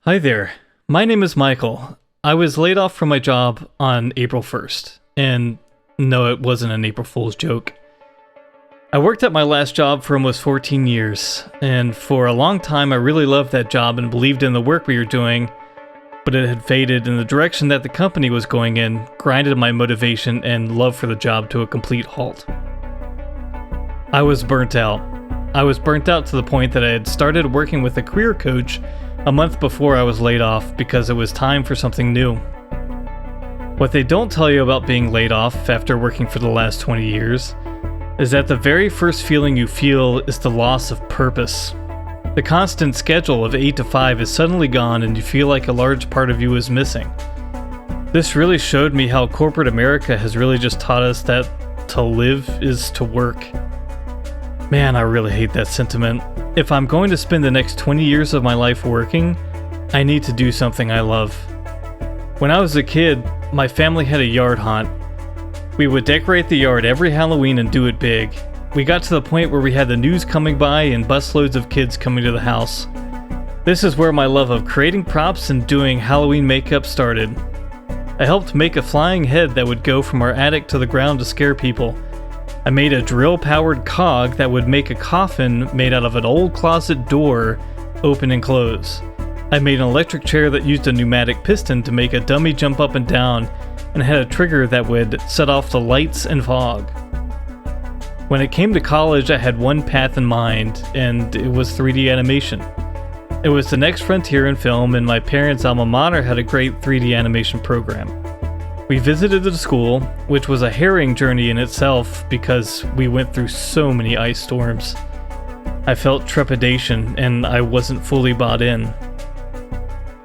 Hi there. My name is Michael. I was laid off from my job on April 1st. And no, it wasn't an April Fool's joke. I worked at my last job for almost 14 years, and for a long time I really loved that job and believed in the work we were doing, but it had faded and the direction that the company was going in grinded my motivation and love for the job to a complete halt. I was burnt out. I was burnt out to the point that I had started working with a career coach a month before I was laid off because it was time for something new. What they don't tell you about being laid off after working for the last 20 years is that the very first feeling you feel is the loss of purpose. The constant schedule of 8 to 5 is suddenly gone and you feel like a large part of you is missing. This really showed me how corporate America has really just taught us that to live is to work. Man, I really hate that sentiment. If I'm going to spend the next 20 years of my life working, I need to do something I love. When I was a kid, my family had a yard haunt. We would decorate the yard every Halloween and do it big. We got to the point where we had the news coming by and busloads of kids coming to the house. This is where my love of creating props and doing Halloween makeup started. I helped make a flying head that would go from our attic to the ground to scare people. I made a drill-powered cog that would make a coffin made out of an old closet door open and close. I made an electric chair that used a pneumatic piston to make a dummy jump up and down and had a trigger that would set off the lights and fog. When it came to college, I had one path in mind, and it was 3D animation. It was the next frontier in film, and my parents' alma mater had a great 3D animation program. We visited the school, which was a harrowing journey in itself because we went through so many ice storms. I felt trepidation, and I wasn't fully bought in.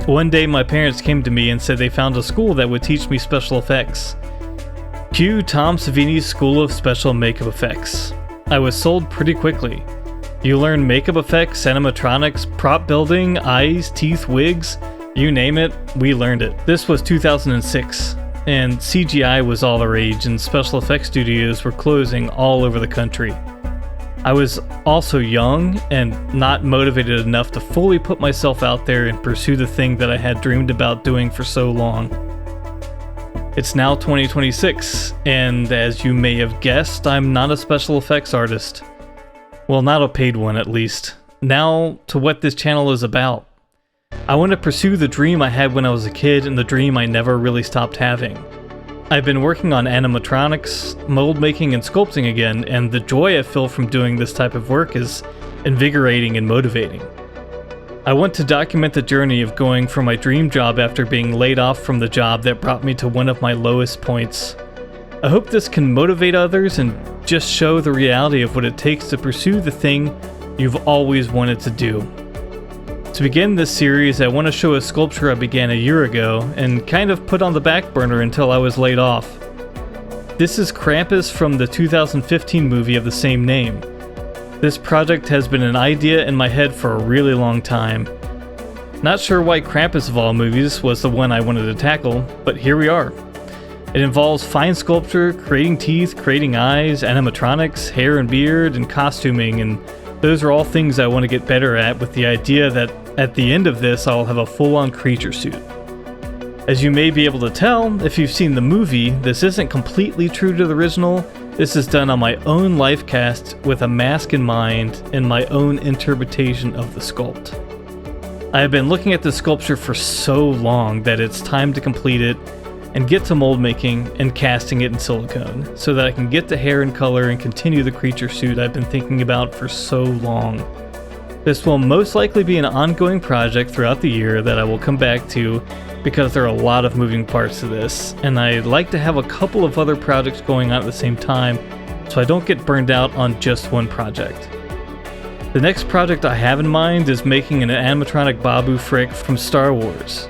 One day my parents came to me and said they found a school that would teach me special effects. Cue Tom Savini's School of Special Makeup Effects. I was sold pretty quickly. You learn makeup effects, animatronics, prop building, eyes, teeth, wigs, you name it, we learned it. This was 2006, and CGI was all the rage and special effects studios were closing all over the country. I was also young and not motivated enough to fully put myself out there and pursue the thing that I had dreamed about doing for so long. It's now 2026, and as you may have guessed, I'm not a special effects artist. Well, not a paid one at least. Now to what this channel is about. I want to pursue the dream I had when I was a kid and the dream I never really stopped having. I've been working on animatronics, mold making, and sculpting again, and the joy I feel from doing this type of work is invigorating and motivating. I want to document the journey of going from my dream job after being laid off from the job that brought me to one of my lowest points. I hope this can motivate others and just show the reality of what it takes to pursue the thing you've always wanted to do. To begin this series, I want to show a sculpture I began a year ago and kind of put on the back burner until I was laid off. This is Krampus from the 2015 movie of the same name. This project has been an idea in my head for a really long time. Not sure why Krampus of all movies was the one I wanted to tackle, but here we are. It involves fine sculpture, creating teeth, creating eyes, animatronics, hair and beard, and costuming, and those are all things I want to get better at with the idea that at the end of this I'll have a full-on creature suit. As you may be able to tell if you've seen the movie, this isn't completely true to the original. This is done on my own life cast with a mask in mind and my own interpretation of the sculpt. I have been looking at this sculpture for so long that it's time to complete it and get to mold making and casting it in silicone so that I can get the hair and color and continue the creature suit I've been thinking about for so long. This will most likely be an ongoing project throughout the year that I will come back to because there are a lot of moving parts to this, and I'd like to have a couple of other projects going on at the same time so I don't get burned out on just one project. The next project I have in mind is making an animatronic Babu Frick from Star Wars.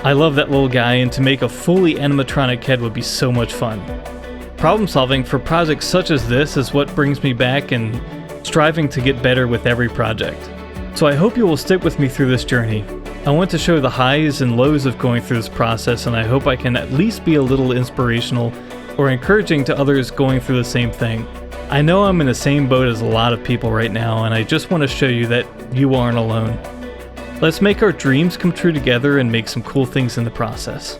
I love that little guy, and to make a fully animatronic head would be so much fun. Problem solving for projects such as this is what brings me back and striving to get better with every project. So I hope you will stick with me through this journey. I want to show the highs and lows of going through this process, and I hope I can at least be a little inspirational or encouraging to others going through the same thing. I know I'm in the same boat as a lot of people right now, and I just want to show you that you aren't alone. Let's make our dreams come true together and make some cool things in the process.